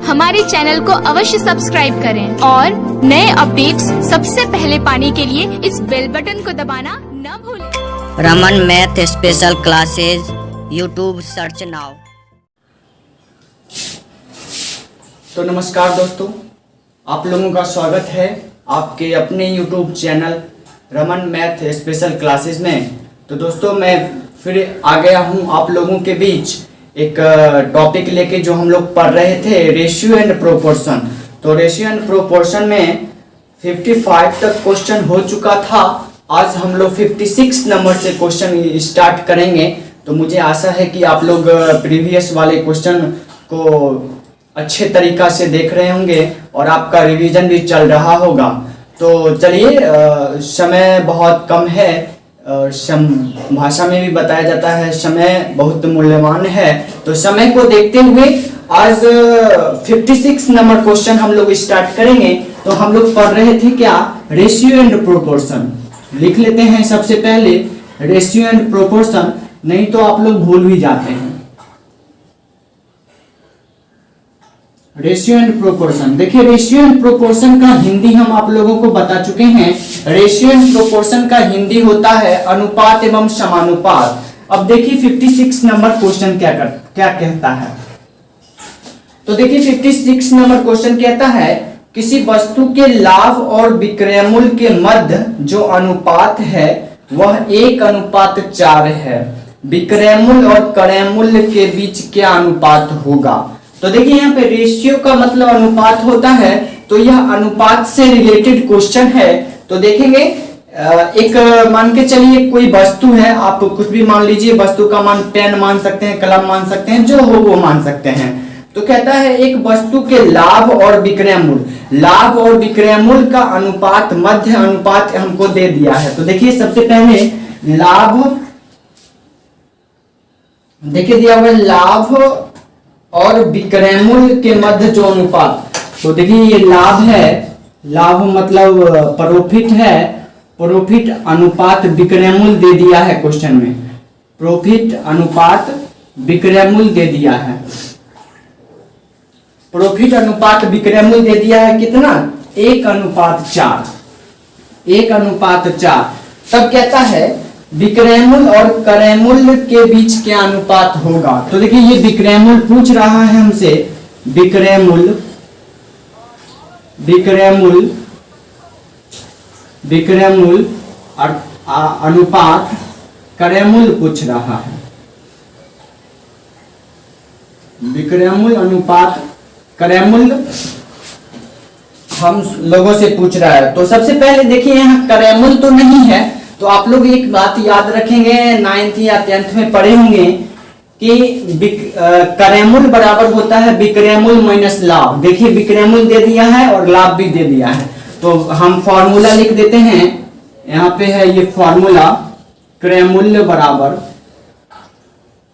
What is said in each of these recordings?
हमारे चैनल को अवश्य सब्सक्राइब करें और नए अपडेट्स सबसे पहले पाने के लिए इस बेल बटन को दबाना न भूलें। Raman math special classes YouTube search now. तो नमस्कार दोस्तों, आप लोगों का स्वागत है आपके अपने YouTube channel Raman math special classes में। तो दोस्तों, मैं फिर आ गया हूं आप लोगों के बीच एक टॉपिक लेके जो हम लोग पढ़ रहे थे, रेशियो एंड प्रोपोर्शन। तो रेशियो एंड प्रोपोर्शन में 55 तक क्वेश्चन हो चुका था। आज हम लोग 56 नंबर से क्वेश्चन स्टार्ट करेंगे। तो मुझे आशा है कि आप लोग प्रीवियस वाले क्वेश्चन को अच्छे तरीका से देख रहे होंगे और आपका रिवीजन भी चल रहा होगा। तो चलिए, समय बहुत कम है, भाषा में भी बताया जाता है समय बहुत मूल्यवान है। तो समय को देखते हुए आज 56 नंबर क्वेश्चन हम लोग स्टार्ट करेंगे। तो हम लोग पढ़ रहे थे क्या, रेशियो एंड प्रोपोर्शन। लिख लेते हैं सबसे पहले रेशियो एंड प्रोपोर्शन, नहीं तो आप लोग भूल भी जाते हैं। रेशियो एंड प्रोपोर्शन, देखिए रेशियो एंड प्रोपोर्शन का हिंदी हम आप लोगों को बता चुके हैं। रेशियो एंड प्रोपोर्शन का हिंदी होता है अनुपात एवं समानुपात। अब देखिए 56 नंबर क्वेश्चन क्या कहता है। तो देखिए 56 नंबर क्वेश्चन कहता है, किसी वस्तु के लाभ और विक्रय मूल्य के मध्य जो अनुपात है वह 1:4 है। विक्रय मूल्य और क्रय मूल्य के बीच क्या अनुपात होगा। तो देखिए यहाँ पे रेशियो का मतलब अनुपात होता है, तो यह अनुपात से रिलेटेड क्वेश्चन है। तो देखेंगे, एक मान के चलिए कोई वस्तु है, आप कुछ भी मान लीजिए, वस्तु का मान पेन मान सकते हैं, कलम मान सकते हैं, जो हो वो मान सकते हैं। तो कहता है एक वस्तु के लाभ और विक्रय मूल्य, लाभ और विक्रय मूल्य का अनुपात, मध्य अनुपात हमको दे दिया है। तो देखिए सबसे पहले लाभ, देखिए दिया हुआ लाभ और विक्रय मूल्य के मध्य जो अनुपात। तो देखिए ये लाभ है, लाभ मतलब प्रॉफिट है, प्रॉफिट अनुपात विक्रय मूल्य दे दिया है क्वेश्चन में। प्रॉफिट अनुपात विक्रय मूल्य दे दिया है, प्रॉफिट अनुपात विक्रय मूल्य दे दिया है कितना, 1:4, 1:4। तब कहता है विक्रय मूल्य और क्रय मूल्य के बीच क्या अनुपात होगा। तो देखिए ये विक्रय मूल्य पूछ रहा है हमसे, विक्रय मूल्य, विक्रय मूल्य, विक्रय मूल्य और अनुपात क्रय मूल्य पूछ रहा है। विक्रय मूल्य अनुपात क्रय मूल्य हम लोगों से पूछ रहा है। तो सबसे पहले देखिए यहाँ क्रय मूल्य तो नहीं है, तो आप लोग एक बात याद रखेंगे, 9th या 10th में पढ़े होंगे कि क्रय मूल्य बराबर होता है विक्रय मूल्य माइनस लाभ। देखिए विक्रय मूल्य दे दिया है और लाभ भी दे दिया है, तो हम फॉर्मूला लिख देते हैं। यहाँ पे है ये फॉर्मूला, क्रय मूल्य बराबर,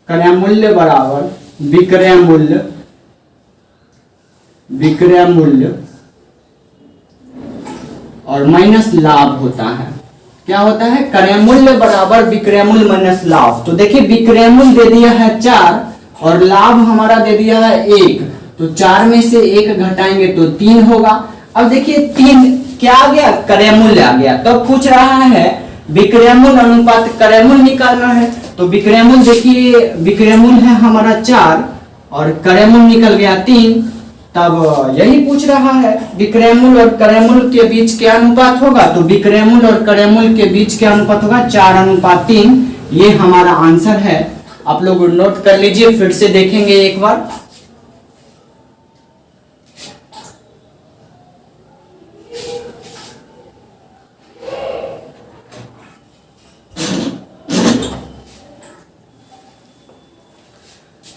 क्रय मूल्य बराबर विक्रय मूल्य, विक्रय मूल्य और माइनस लाभ होता है। क्या होता है, क्रय मूल्य बराबर विक्रय मूल्य माइनस लाभ। तो देखिए विक्रय मूल्य दे दिया है 4 और लाभ हमारा दे दिया है 1। तो 4 में से 1 घटाएंगे तो 3 होगा। अब देखिए 3 क्या आ गया, क्रय मूल्य आ गया। तो पूछ रहा है विक्रय मूल्य अनुपात क्रय मूल्य निकालना है। तो विक्रय मूल्य देखिए, विक्रय मूल्य है हमारा 4 और क्रय मूल्य निकल गया 3। तब यही पूछ रहा है विक्रय मूल्य और क्रय मूल्य के बीच क्या अनुपात होगा। तो विक्रय मूल्य और क्रय मूल्य के बीच क्या अनुपात होगा, 4:3। ये हमारा आंसर है। आप लोग नोट कर लीजिए, फिर से देखेंगे एक बार।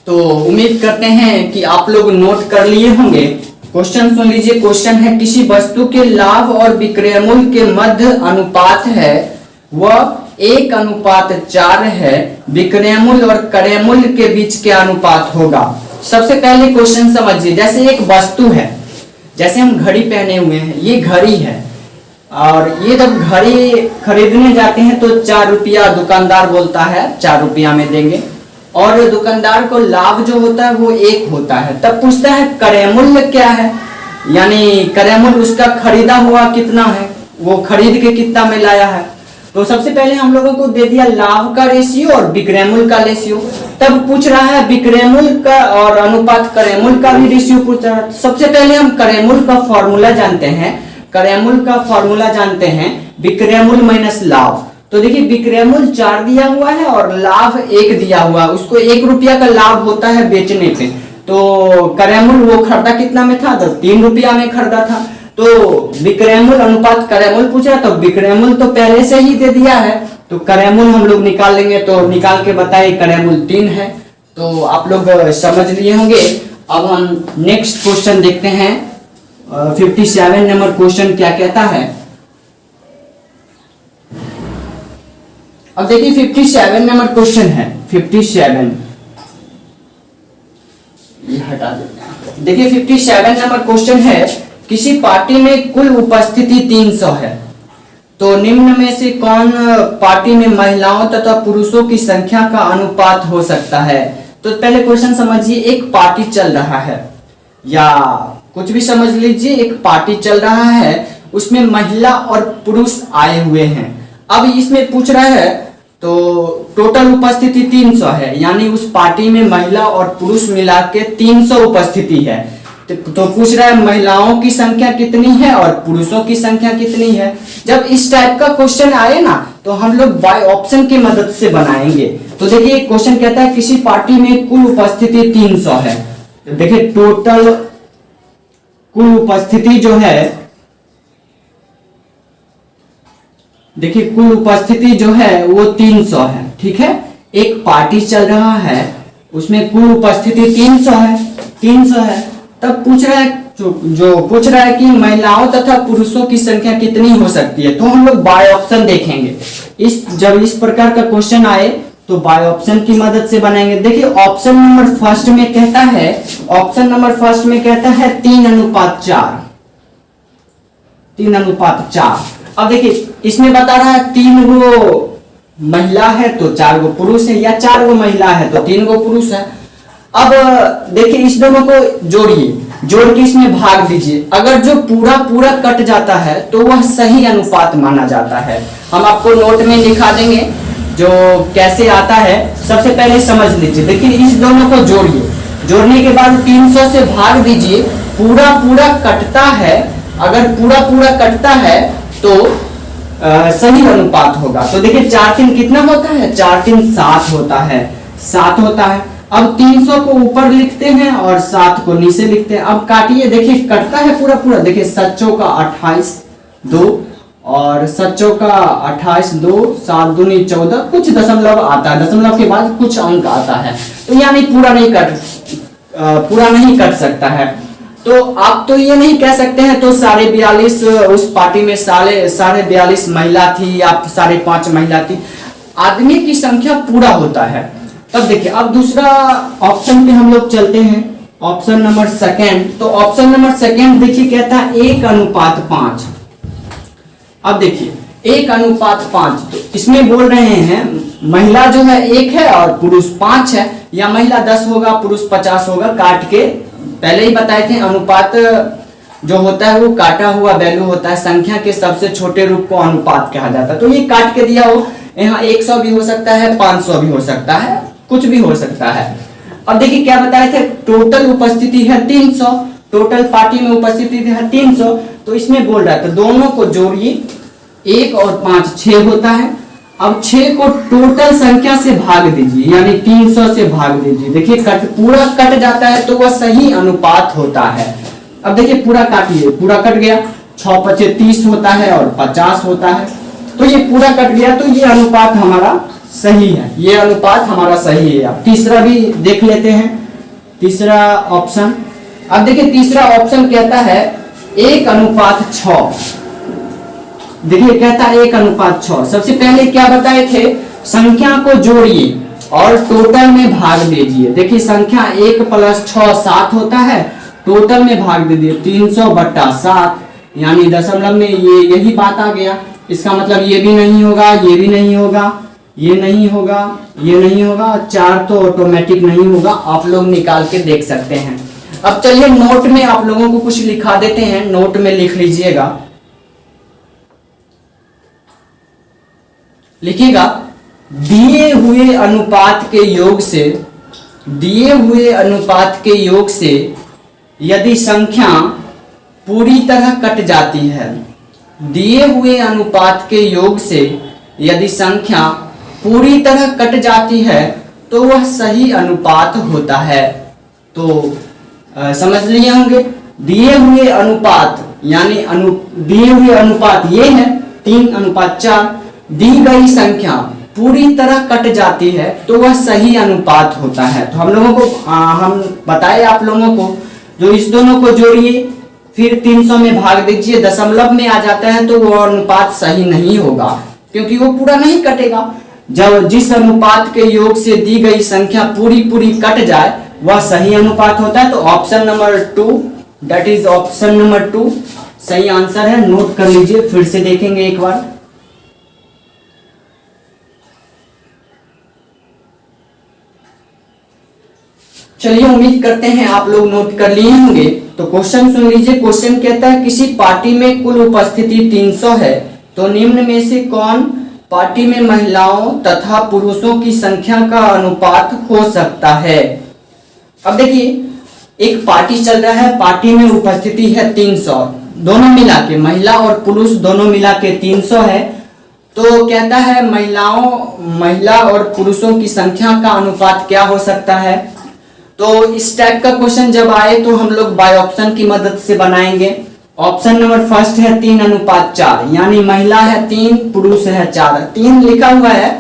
तो उम्मीद करते हैं कि आप लोग नोट कर लिए होंगे। क्वेश्चन सुन लीजिए। क्वेश्चन है, किसी वस्तु के लाभ और विक्रय मूल्य के मध्य अनुपात है वह 1:4 है। विक्रय मूल्य और क्रय मूल्य के बीच क्या अनुपात होगा। सबसे पहले क्वेश्चन समझिए, जैसे एक वस्तु है, जैसे हम घड़ी पहने हुए हैं, ये घड़ी है और ये जब घड़ी खरीदने जाते हैं तो 4 रुपया दुकानदार बोलता है 4 रुपया में देंगे। और दुकानदार को लाभ जो होता है वो 1 होता है। तब पूछता है क्रय मूल्य क्या है, यानी क्रय मूल्य उसका खरीदा हुआ कितना है, वो खरीद के कितना में लाया है। तो सबसे पहले हम लोगों को दे दिया लाभ का रेशियो और विक्रय मूल्य का रेशियो। तब पूछ रहा है विक्रय मूल्य का और अनुपात क्रय मूल्य का भी रेशियो पूछ रहा है। सबसे पहले हम क्रय मूल्य का फॉर्मूला जानते हैं। क्रय मूल्य का फॉर्मूला जानते हैं विक्रय मूल्य माइनस लाभ। तो देखिए विक्रय मूल्य 4 दिया हुआ है और लाभ 1 दिया हुआ है, उसको 1 रुपया का लाभ होता है बेचने पे। तो क्रय मूल्य वो खरीदा कितना में था, तो 3 रुपया में खरीदा था। तो विक्रय मूल्य अनुपात क्रय मूल्य पूछा, तो विक्रय मूल्य तो पहले से ही दे दिया है, तो क्रय मूल्य हम लोग निकाल लेंगे। तो निकाल के बताइए क्रय मूल्य 3 है। तो आप लोग समझ लिए होंगे। अब हम नेक्स्ट क्वेश्चन देखते हैं। 57 नंबर क्वेश्चन क्या कहता है। अब देखिए 57 नंबर क्वेश्चन है। 57 ये हटा देते हैं। देखिए 57 नंबर क्वेश्चन है, किसी पार्टी में कुल उपस्थिति 300 है, तो निम्न में से कौन पार्टी में महिलाओं तथा पुरुषों की संख्या का अनुपात हो सकता है। तो पहले क्वेश्चन समझिए, एक पार्टी चल रहा है या कुछ भी समझ लीजिए, एक पार्टी चल रहा है, उसमें महिला और पुरुष आए हुए हैं। अब इसमें पूछ रहा है तो टोटल उपस्थिति 300 है, यानी उस पार्टी में महिला और पुरुष मिला के 300 उपस्थिति है। तो पूछ रहा है महिलाओं की संख्या कितनी है और पुरुषों की संख्या कितनी है। जब इस टाइप का क्वेश्चन आए ना तो हम लोग बाय ऑप्शन की मदद से बनाएंगे। तो देखिए क्वेश्चन कहता है किसी पार्टी में कुल उपस्थिति 300 है। तो देखिए टोटल कुल उपस्थिति जो है, देखिए कुल उपस्थिति जो है वो 300 है। ठीक है, एक पार्टी चल रहा है, उसमें कुल उपस्थिति 300 है। तब पूछ रहा है जो पूछ रहा है कि महिलाओं तथा पुरुषों की संख्या कितनी हो सकती है। तो हम लोग बाय ऑप्शन देखेंगे। जब इस प्रकार का क्वेश्चन आए तो बाय ऑप्शन की मदद से बनाएंगे। देखिए ऑप्शन नंबर फर्स्ट में कहता है, ऑप्शन नंबर फर्स्ट में कहता है 3:4। 3:4। अब देखिए इसमें बता रहा है 3 गो महिला है तो 4 गो पुरुष है, या 4 गो महिला है तो 3 गो पुरुष है। अब देखिए इस दोनों को जोड़िए, जोड़ के इसमें भाग दीजिए। अगर जो पूरा पूरा कट जाता है तो वह सही अनुपात माना जाता है। हम आपको नोट में लिखा देंगे जो कैसे आता है। सबसे पहले समझ लीजिए, देखिए इस दोनों को जोड़िए, जोड़ने के बाद 300 से भाग दीजिए। पूरा पूरा कटता है, अगर पूरा पूरा कटता है तो सही अनुपात होगा। तो देखिए 4 3 कितना होता है, 4 3 7 होता है, 7 होता है। अब 300 को ऊपर लिखते हैं और 7 को नीचे लिखते हैं। अब काटिए, देखिए कटता है पूरा पूरा। देखिए 7 चौका 28 2 और 7 चौका 28 2 7 दूनी 14, कुछ दशमलव आता है, दशमलव के बाद कुछ अंक आता है। तो यानी पूरा नहीं कट सकता है। तो आप तो ये नहीं कह सकते हैं तो 42.5 उस पार्टी में 42.5 महिला थी या 5.5 महिला थी। आदमी की संख्या पूरा होता है। तब देखिए अब दूसरा ऑप्शन पे हम लोग चलते हैं, ऑप्शन नंबर सेकंड। तो ऑप्शन नंबर सेकंड देखिए कहता है 1:5। अब देखिए 1:5, तो इसमें बोल रहे हैं महिला जो है 1 है और पुरुष 5 है, या महिला 10 होगा पुरुष 50 होगा। काट के पहले ही बताए थे, अनुपात जो होता है वो काटा हुआ वैल्यू होता है, संख्या के सबसे छोटे रूप को अनुपात कहा जाता है। तो ये काट के दिया हो, यहाँ 100 भी हो सकता है, 500 भी हो सकता है, कुछ भी हो सकता है। अब देखिए क्या बताए थे, टोटल उपस्थिति है 300, टोटल पार्टी में उपस्थिति है 300। तो इसमें बोल रहा है तो दोनों को जोड़िए, 1 और 5 6 होता है। अब 6 को टोटल संख्या से भाग दीजिए, यानी 300 से भाग दीजिए। देखिए पूरा कट जाता है तो वह सही अनुपात होता है। अब देखिए पूरा काटिए, पूरा कट गया, 6 5 30 होता है और 50 होता है। तो ये पूरा कट गया, तो ये अनुपात हमारा सही है, ये अनुपात हमारा सही है। अब तीसरा भी देख लेते हैं, तीसरा ऑप्शन। अब देखिए तीसरा ऑप्शन कहता है 1:6। देखिए कहता है 1:6। सबसे पहले क्या बताए थे, संख्या को जोड़िए और टोटल में भाग दीजिए। देखिए संख्या 1 + 6 7 होता है, टोटल में भाग दे दिए 300/7, यानी दशमलव में ये यही बात आ गया। इसका मतलब ये भी नहीं होगा, ये भी नहीं होगा, ये नहीं होगा, ये नहीं होगा, 4 तो ऑटोमेटिक नहीं होगा, आप लोग निकाल के देख सकते हैं। अब चलिए नोट में आप लोगों को कुछ लिखा देते हैं, नोट में लिख लीजिएगा, लिखिएगा दिए हुए अनुपात के योग से, दिए हुए अनुपात के योग से यदि संख्या पूरी तरह कट जाती है, दिए हुए अनुपात के योग से यदि संख्या पूरी तरह कट जाती है तो वह सही अनुपात होता है। तो समझ लिए होंगे, दिए हुए अनुपात यानी दिए हुए अनुपात ये है 3:4, दी गई संख्या पूरी तरह कट जाती है तो वह सही अनुपात होता है। तो हम लोगों को हम बताए आप लोगों को, जो इस दोनों को जोड़िए फिर 300 में भाग दीजिए, दशमलव में आ जाता है तो वो अनुपात सही नहीं होगा, क्योंकि वो पूरा नहीं कटेगा। जब जिस अनुपात के योग से दी गई संख्या पूरी पूरी कट जाए वह सही अनुपात होता है। तो option number 2, that is option number 2 सही आंसर है। नोट कर लीजिए, फिर से देखेंगे एक बार। चलिए उम्मीद करते हैं आप लोग नोट कर लिए होंगे। तो क्वेश्चन सुन लीजिए। क्वेश्चन कहता है किसी पार्टी में कुल उपस्थिति 300 है, तो निम्न में से कौन पार्टी में महिलाओं तथा पुरुषों की संख्या का अनुपात हो सकता है। अब देखिए एक पार्टी चल रहा है, पार्टी में उपस्थिति है 300, दोनों मिला के महिला और पुरुष दोनों मिला के 300 है। तो कहता है महिला और पुरुषों की संख्या का अनुपात क्या हो सकता है। तो इस टाइप का क्वेश्चन जब आए तो हम लोग बाय ऑप्शन की मदद से बनाएंगे। ऑप्शन नंबर फर्स्ट है 3:4, यानी महिला है 3, पुरुष है 4। 3 लिखा हुआ है,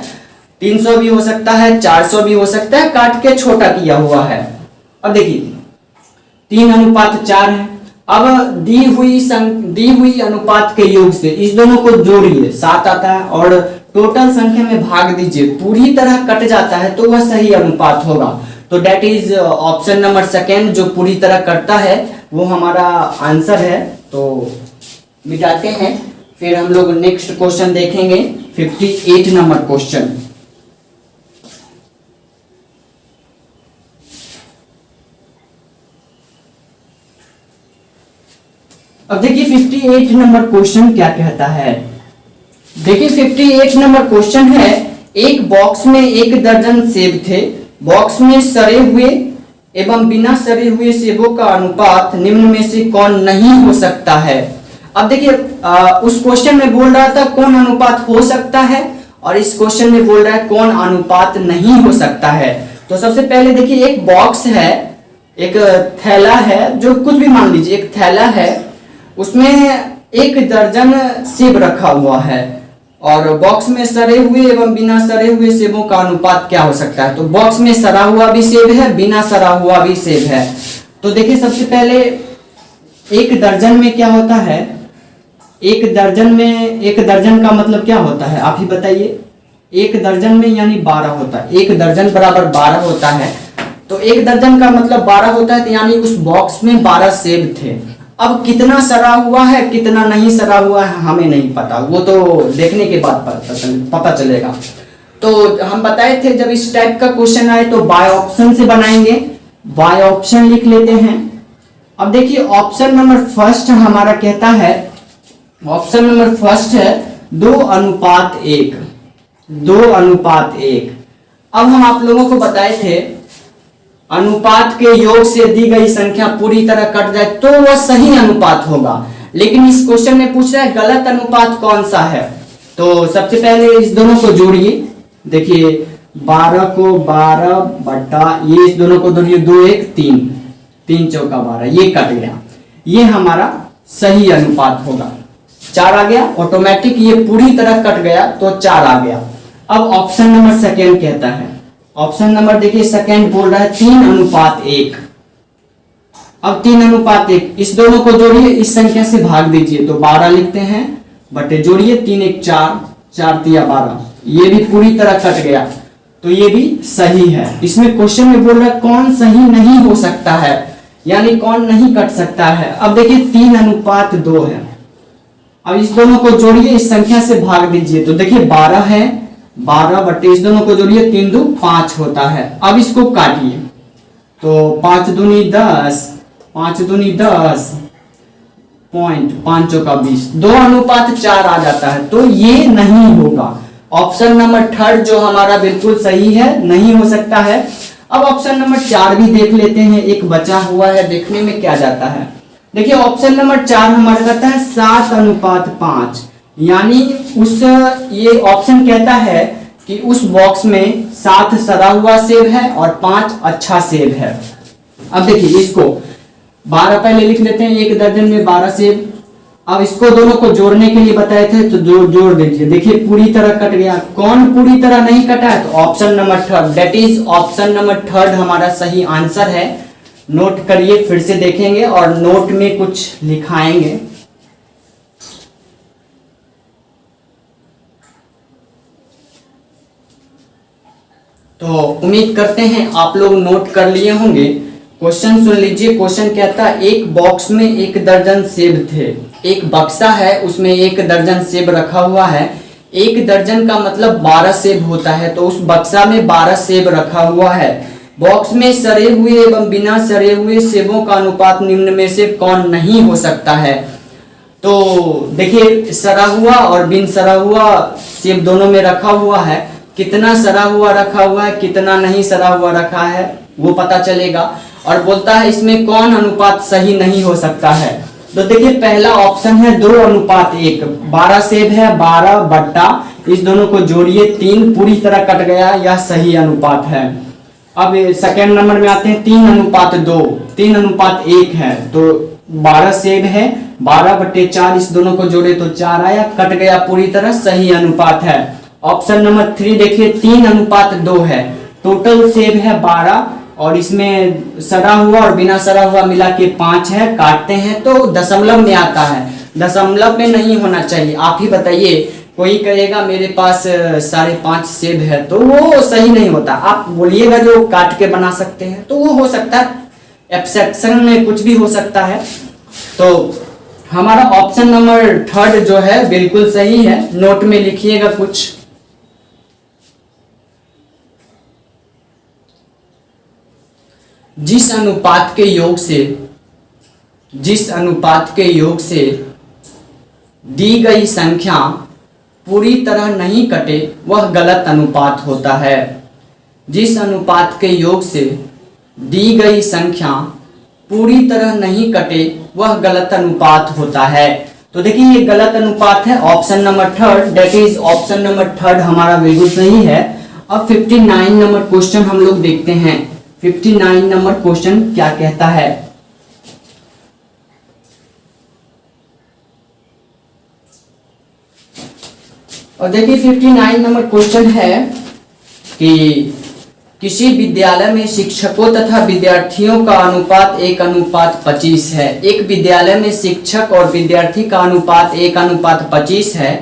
300 भी हो सकता है, 400 भी हो सकता है, काट के छोटा किया हुआ है। अब देखिए 3:4 है। अब दी हुई अनुपात के योग से इस दोनों को जोड़िए, 7 आता है, और टोटल संख्या में भाग दीजिए, पूरी तरह कट जाता है तो वह सही अनुपात होगा। तो that is option number second, जो पूरी तरह कटता है वो हमारा आंसर है। तो मिटाते हैं, फिर हम लोग नेक्स्ट क्वेश्चन देखेंगे, 58 नंबर क्वेश्चन। अब देखिए 58 नंबर क्वेश्चन क्या कहता है। देखिए 58 नंबर क्वेश्चन है, एक बॉक्स में 1 दर्जन सेब थे, बॉक्स में सड़े हुए एवं बिना सड़े हुए सेबों का अनुपात निम्न में से कौन नहीं हो सकता है। अब देखिए उस क्वेश्चन में बोल रहा था कौन अनुपात हो सकता है, और इस क्वेश्चन में बोल रहा है कौन अनुपात नहीं हो सकता है। तो सबसे पहले देखिए एक बॉक्स है, एक थैला है, जो कुछ भी मान लीजिए, एक थैला है, उसमें 1 दर्जन सेब रखा हुआ है, और बॉक्स में सड़े हुए एवं बिना सड़े हुए सेबों का अनुपात क्या हो सकता है। तो बॉक्स में सड़ा हुआ भी सेब है, बिना सड़ा हुआ भी सेब है। तो देखिए सबसे पहले 1 दर्जन में क्या होता है, 1 दर्जन का मतलब क्या होता है आप ही बताइए। 1 दर्जन में यानी 12 होता है, 1 दर्जन बराबर 12 होता है। तो 1 दर्जन का मतलब 12 होता है, तो यानी उस बॉक्स में 12 सेब थे। अब कितना सड़ा हुआ है कितना नहीं सड़ा हुआ है हमें नहीं पता, वो तो देखने के बाद पता चलेगा। तो हम बताए थे जब इस टाइप का क्वेश्चन आए तो बाय ऑप्शन से बनाएंगे, बाय ऑप्शन लिख लेते हैं। अब देखिए ऑप्शन नंबर फर्स्ट हमारा कहता है, ऑप्शन नंबर फर्स्ट है 2:1, 2:1। अब हम आप लोगों को बताए थे अनुपात के योग से दी गई संख्या पूरी तरह कट जाए तो वह सही अनुपात होगा, लेकिन इस क्वेश्चन में पूछ रहा है गलत अनुपात कौन सा है। तो सबसे पहले इस दोनों को जोड़िए, देखिए 12 को 12 बटा ये, इस दोनों को जोड़िए, 2 1 3, 3 चौका 12, ये कट गया, ये हमारा सही अनुपात होगा। 4 आ गया ऑटोमेटिक, ये पूरी तरह कट गया तो 4 आ गया। अब ऑप्शन नंबर सेकेंड कहता है, ऑप्शन नंबर देखिए सेकेंड बोल रहा है 3:1। अब 3:1, इस दोनों को जोड़िए, इस संख्या से भाग दीजिए, तो 12 लिखते हैं, बटे जोड़िए 3 1 4, 4 3 12, ये भी पूरी तरह कट गया तो ये भी सही है। इसमें क्वेश्चन में बोल रहा है कौन सही नहीं हो सकता है, यानी कौन नहीं कट सकता है। अब देखिए 3:2 है, अब इस दोनों को जोड़िए, इस संख्या से भाग दीजिए, तो देखिए 12 है, 12 बट्टे इस दोनों को जोड़िए 3 2 5 होता है। अब इसको काटिए तो 5 दूनी 10, 5 दूनी 10 पॉइंट 5 चौका 20, 2:4 आ जाता है। तो ये नहीं होगा। ऑप्शन नंबर थर्ड जो हमारा बिल्कुल सही है, नहीं हो सकता है। अब ऑप्शन नंबर 4 भी देख लेते हैं, एक बचा हुआ है, देखने में क्या जाता है। देखिए ऑप्शन नंबर 4 हमारा कहता है 7:5, यानी ये ऑप्शन कहता है कि उस बॉक्स में 7 सड़ा हुआ सेब है और 5 अच्छा सेब है। अब देखिए इसको 12 पहले लिख लेते हैं, 1 दर्जन में 12 सेब। अब इसको दोनों को जोड़ने के लिए बताए थे तो जोड़ दीजिए। देखिए पूरी तरह कट गया। कौन पूरी तरह नहीं कटा है? तो option number third, that is option number third हमारा सही आंसर है। नोट करिए, फिर से देखेंगे और नोट में कुछ लिखाएंगे। तो उम्मीद करते हैं आप लोग नोट कर लिए होंगे। क्वेश्चन सुन लीजिए। क्वेश्चन कहता है एक बॉक्स में 1 दर्जन सेब थे। एक बक्सा है, उसमें 1 दर्जन सेब रखा हुआ है। 1 दर्जन का मतलब 12 सेब होता है, तो उस बक्सा में 12 सेब रखा हुआ है। बॉक्स में सड़े हुए एवं बिना सड़े हुए सेबों का अनुपात निम्न में से कौन नहीं हो सकता है? तो देखिए सड़ा हुआ और बिन सड़ा हुआ सेब दोनों में रखा हुआ है। कितना सड़ा हुआ रखा हुआ है, कितना नहीं सड़ा हुआ रखा है, वो पता चलेगा। और बोलता है इसमें कौन अनुपात सही नहीं हो सकता है। तो देखिए पहला ऑप्शन है 2:1। 12 सेब है, 12 बट्टा इस दोनों को जोड़िए 3, पूरी तरह कट गया, यह सही अनुपात है। अब सेकेंड नंबर में आते हैं 3:2, 3:1 है। तो 12 सेब है, 12/4 इस दोनों को जोड़े तो 4 आया, कट गया पूरी तरह, सही अनुपात है। ऑप्शन नंबर 3 देखिए 3:2 है। टोटल सेब है 12 और इसमें सड़ा हुआ और बिना सड़ा हुआ मिला के 5 है। काटते हैं तो दशमलव में आता है, दशमलव में नहीं होना चाहिए। आप ही बताइए, कोई कहेगा मेरे पास 5.5 सेब है, तो वो सही नहीं होता। आप बोलिएगा जो काट के बना सकते हैं तो वो हो सकता है, एक्सेप्शन में कुछ भी हो सकता है। तो हमारा ऑप्शन नंबर थर्ड जो है बिल्कुल सही है। नोट में लिखिएगा कुछ। जिस अनुपात के योग से दी गई संख्या पूरी तरह नहीं कटे वह गलत अनुपात होता है। जिस अनुपात के योग से दी गई संख्या पूरी तरह नहीं कटे वह गलत अनुपात होता है। तो देखिए ये गलत अनुपात है, option number third, that is option number third हमारा बिल्कुल सही है। अब 59 नंबर क्वेश्चन हम लोग देखते हैं। 59 नंबर क्वेश्चन क्या कहता है? और देखिए 59 नंबर क्वेश्चन है कि किसी विद्यालय में शिक्षकों तथा विद्यार्थियों का अनुपात 1:25 है। एक विद्यालय में शिक्षक और विद्यार्थी का अनुपात 1:25 है।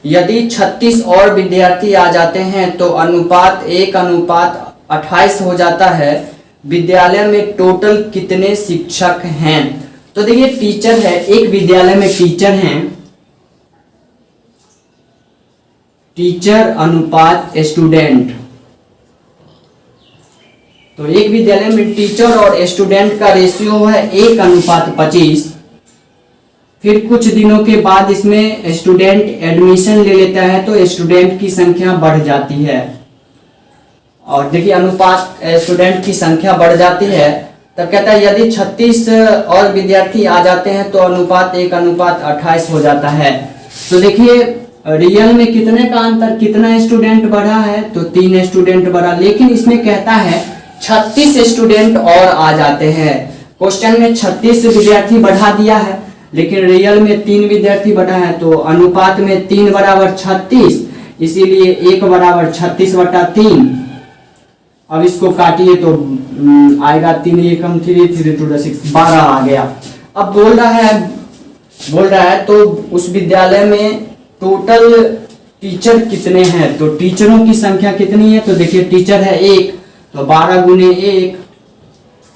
यदि 36 और विद्यार्थी आ जाते हैं तो अनुपात 1:28 हो जाता है। विद्यालय में टोटल कितने शिक्षक हैं? तो देखिए टीचर है, एक विद्यालय में टीचर हैं, टीचर अनुपात स्टूडेंट। तो एक विद्यालय में टीचर और स्टूडेंट का रेशियो है 1:25। फिर कुछ दिनों के बाद इसमें स्टूडेंट एडमिशन ले लेता है तो स्टूडेंट की संख्या बढ़ जाती है। और देखिए अनुपात स्टूडेंट की संख्या बढ़ जाती है, तब कहता है यदि 36 और विद्यार्थी आ जाते हैं तो अनुपात 1:28 हो जाता है। तो देखिए रियल में कितने का अंतर, कितना स्टूडेंट बढ़ा है? तो 3 स्टूडेंट बढ़ा, लेकिन इसमें कहता है 36 स्टूडेंट और आ जाते हैं। क्वेश्चन में 36 विद्यार्थी बढ़ा दिया है, लेकिन रियल में 3 विद्यार्थी बढ़ा है। तो अनुपात में 3 = 36, इसीलिए 1 = 36/3। अब इसको काटिए तो आएगा 3 एकम 3 3 2 6 12 आ गया। अब बोल रहा है तो उस विद्यालय में टोटल टीचर कितने हैं? तो टीचरों की संख्या कितनी है? तो देखिए टीचर है 1, तो 12 × 1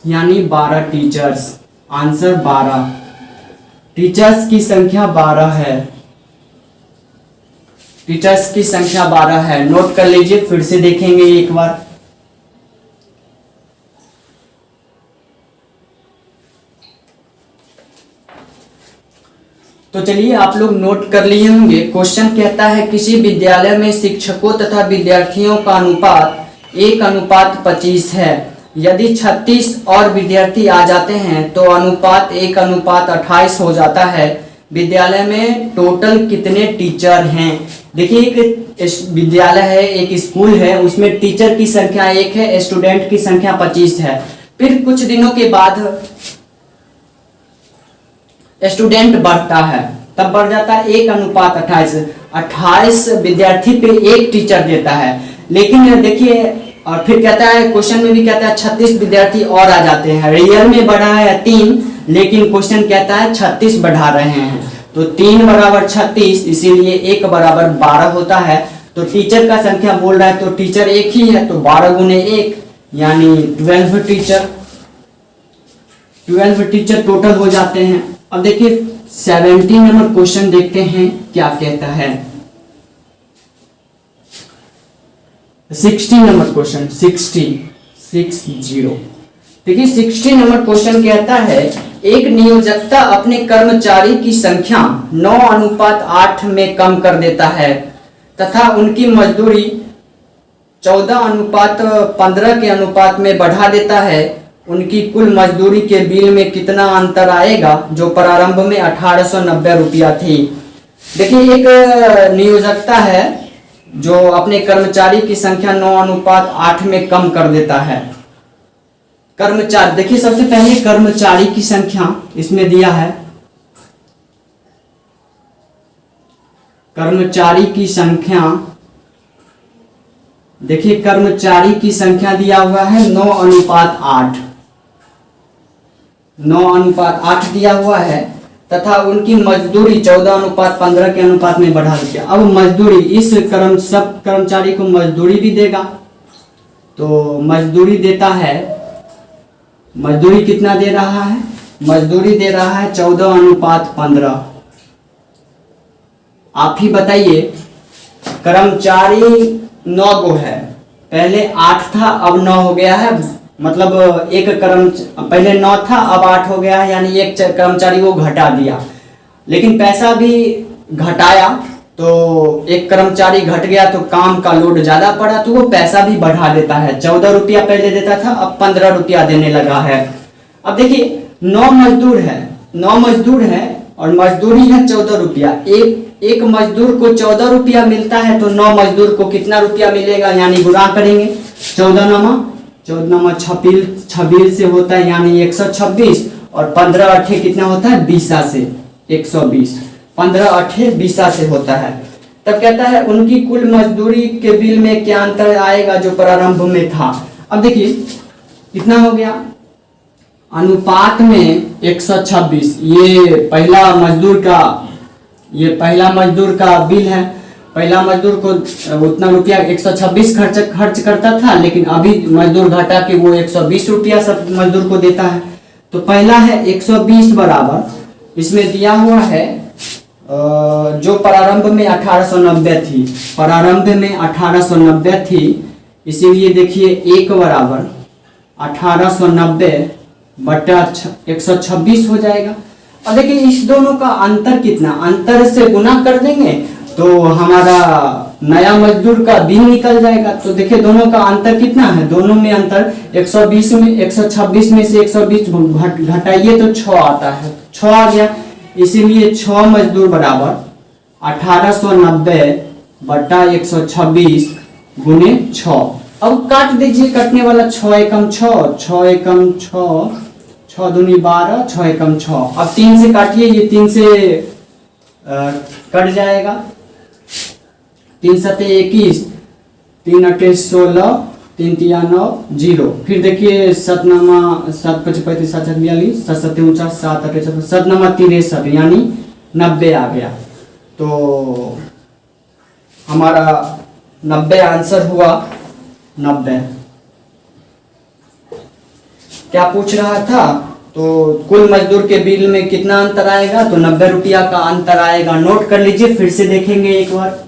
यानी 12 टीचर्स। आंसर 12, टीचर्स की संख्या 12 है। टीचर्स की संख्या 12 है। नोट कर लीजिए, फिर से देखेंगे एक बार। तो चलिए आप लोग नोट कर लिए होंगे। क्वेश्चन कहता है किसी विद्यालय में शिक्षकों तथा विद्यार्थियों का अनुपात 1:25 है। यदि 36 और विद्यार्थी आ जाते हैं तो अनुपात 1:28 हो जाता है। विद्यालय में टोटल कितने टीचर हैं? देखिए एक विद्यालय है, एक स्कूल है, उसमें टीचर की संख्या 1 है, स्टूडेंट की संख्या 25 है। फिर कुछ दिनों के बाद स्टूडेंट बढ़ता है, तब बढ़ जाता है 1:28। 28 विद्यार्थी पे एक टीचर देता है। लेकिन देखिए, और फिर कहता है क्वेश्चन में भी कहता है 36 विद्यार्थी और आ जाते हैं। रियल में बढ़ा है 3, लेकिन क्वेश्चन कहता है 36 बढ़ा रहे हैं। तो 3 बराबर 36, इसीलिए 1 बराबर 12 होता है। तो टीचर का संख्या बोल रहा है तो टीचर एक ही है, तो 12 गुने 1 यानी 12 टीचर। 12 टीचर टोटल हो जाते हैं। अब देखिए 17 नंबर क्वेश्चन देखते हैं क्या कहता है। 60 नंबर क्वेश्चन, 60। देखिए 60 नंबर क्वेश्चन कहता है एक नियोजकता अपने कर्मचारी की संख्या 9:8 में कम कर देता है तथा उनकी मजदूरी 14:15 के अनुपात में बढ़ा देता है। उनकी कुल मजदूरी के बिल में कितना अंतर आएगा, जो प्रारंभ में 1890 रुपया थी। देखिए एक नियोजकता है जो अपने कर्मचारी की संख्या 9:8 में कम कर देता है। कर्मचारी, देखिए सबसे पहले कर्मचारी की संख्या इसमें दिया है। कर्मचारी की संख्या, देखिए कर्मचारी की संख्या दिया हुआ है 9:8। 9:8 दिया हुआ है तथा उनकी मजदूरी 14:15 के अनुपात में बढ़ा दिया। अब मजदूरी, इस सब कर्मचारी को मजदूरी भी देगा, तो मजदूरी देता है। मजदूरी कितना दे रहा है? मजदूरी दे रहा है 14:15। आप ही बताइए, कर्मचारी 9 गो है, पहले 8 था अब 9 हो गया है। मतलब एक पहले 9 था अब 8 हो गया है, यानी एक कर्मचारी वो घटा दिया। लेकिन पैसा भी घटाया, तो एक कर्मचारी घट गया तो काम का लोड ज्यादा पड़ा, तो वो पैसा भी बढ़ा देता है। 14 रुपया पहले देता था, अब 15 रुपया देने लगा है। अब देखिए 9 मजदूर है, 9 मजदूर है और मजदूरी है 14 रुपया। एक मजदूर को 14 रुपया मिलता है, तो 9 मजदूर को कितना रुपया मिलेगा, यानी गुणा करेंगे। 14 26 से होता है, यानी 126, और 15 8 कितना होता है, 20 से 120। 15 8 20 से होता है। तब कहता है उनकी कुल मजदूरी के बिल में क्या अंतर आएगा, जो प्रारंभ में था। अब देखिए कितना हो गया, अनुपात में 126। ये पहला मजदूर का बिल है। पहला मजदूर को उतना रुपया 126 खर्च करता था, लेकिन अभी मजदूर घटा के वो 120 रुपया सब मजदूर को देता है। तो पहला है 120 बराबर, इसमें दिया हुआ है जो प्रारंभ में 1890 थी। प्रारंभ में 1890 थी, इसीलिए देखिए 1 बराबर 1890 बटा 126 हो जाएगा। और देखिए इस दोनों का अंतर कितना, अंतर से गुना कर देंगे तो हमारा नया मजदूर का बिल निकल जाएगा। तो देखिए दोनों का अंतर कितना है, दोनों में अंतर 120 में 126 में से 120 घटाइए तो 6 आता है, 6 आ गया। इसीलिए 6 मजदूर बराबर 1890 बटा 126 गुने 6। अब काट दीजिए, कटने वाला 6 एकम 6, 6 एकम 6, 6 दूनी 12, 6 एकम 6। अब 3 से काटिए, ये 3 से कट जाएगा। 3 सते 21, 3 अटे 16, 3 तिया 9, 0। फिर देखिए 7 नमा 7 5 35 7 42, 7 7 49, 7 8 7 नमा 63, यानी 90 आ गया। तो हमारा 90 आंसर हुआ 90। क्या पूछ रहा था, तो कुल मजदूर के बिल में कितना अंतर आएगा, तो 90 रुपया का अंतर आएगा। नोट कर लीजिए, फिर से देखेंगे एक बार।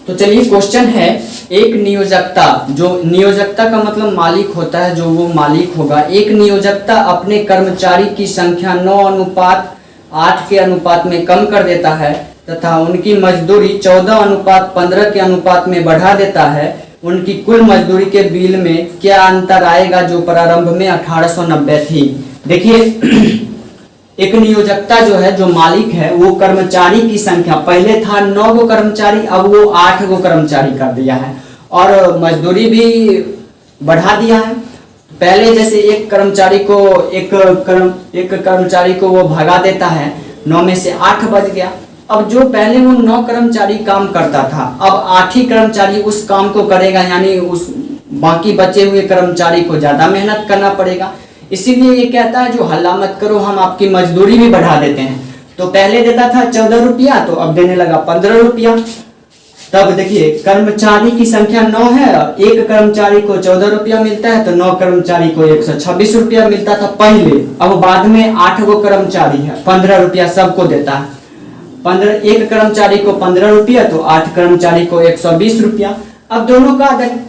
तो चलिए क्वेश्चन है, एक नियोजकता, जो नियोजकता का मतलब मालिक होता है, जो वो मालिक होगा, एक नियोजकता अपने कर्मचारी की संख्या 9:8 के अनुपात में कम कर देता है तथा उनकी मजदूरी 14:15 के अनुपात में बढ़ा देता है। उनकी कुल मजदूरी के बिल में क्या अंतर आएगा जो प्रारंभ में 1890 थी। देखिए एक नियोजकता जो है, जो मालिक है, वो कर्मचारी की संख्या, पहले था 9 गो कर्मचारी, अब वो 8 गो कर्मचारी कर दिया है और मजदूरी भी बढ़ा दिया है। पहले जैसे एक कर्मचारी को वो भगा देता है, 9 में से 8 बच गया। अब जो पहले वो 9 कर्मचारी काम करता था, अब 8 ही कर्मचारी उस काम को करेगा, यानी उस बाकी बचे हुए कर्मचारी को ज्यादा मेहनत करना पड़ेगा। इसीलिए ये कहता है जो हल्ला मत करो, हम आपकी मजदूरी भी बढ़ा देते हैं। तो पहले देता था 14 रुपया, तो अब देने लगा 15 रुपया। तब देखिए कर्मचारी की संख्या 9 है, एक कर्मचारी को 14 रुपया मिलता है, तो 9 कर्मचारी को 126 रुपया मिलता था पहले। अब बाद में 8 गो कर्मचारी है, 15 रुपया सबको देता है। 15 एक कर्मचारी को 15 रुपया, तो 8 कर्मचारी को 120 रुपया। अब दोनों का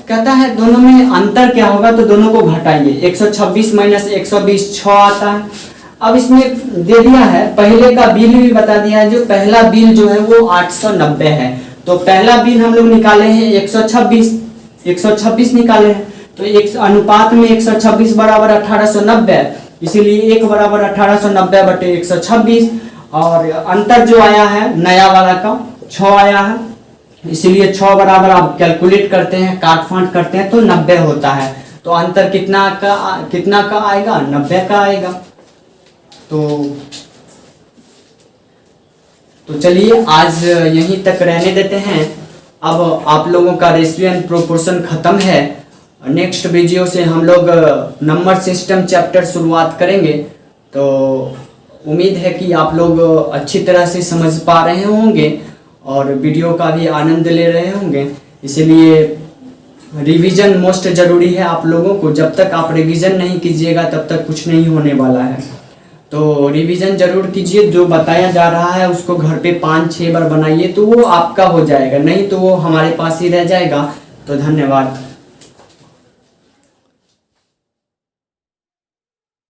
कहता है दोनों में अंतर क्या होगा, तो दोनों को घटाइए। 126 माइनस 120 6 आता है। अब इसमें दे दिया है, पहले का बिल भी बता दिया है। जो पहला बिल जो है वो 890 है, तो पहला बिल हम लोग निकाले हैं 126 निकाले हैं, तो एक अनुपात में 126 बराबर 1890, इसीलिए 1 बराबर 1890 बटे 126। और अंतर जो आया है नया वाला का 6 आया है, इसीलिए 6 बराबर आप कैलकुलेट करते हैं, काट फांट करते हैं तो 90 होता है। तो अंतर कितना का आएगा, 90 का आएगा। तो चलिए आज यहीं तक रहने देते हैं। अब आप लोगों का रेशियो एंड प्रोपोर्शन खत्म है। नेक्स्ट वीडियो से हम लोग नंबर सिस्टम चैप्टर शुरुआत करेंगे। तो उम्मीद है कि आप लोग अच्छी तरह से समझ पा रहे होंगे और वीडियो का भी आनंद ले रहे होंगे। इसीलिए रिवीजन मोस्ट ज़रूरी है आप लोगों को। जब तक आप रिवीजन नहीं कीजिएगा तब तक कुछ नहीं होने वाला है। तो रिवीजन जरूर कीजिए, जो बताया जा रहा है उसको घर पे 5-6 बार बनाइए, तो वो आपका हो जाएगा, नहीं तो वो हमारे पास ही रह जाएगा। तो धन्यवाद।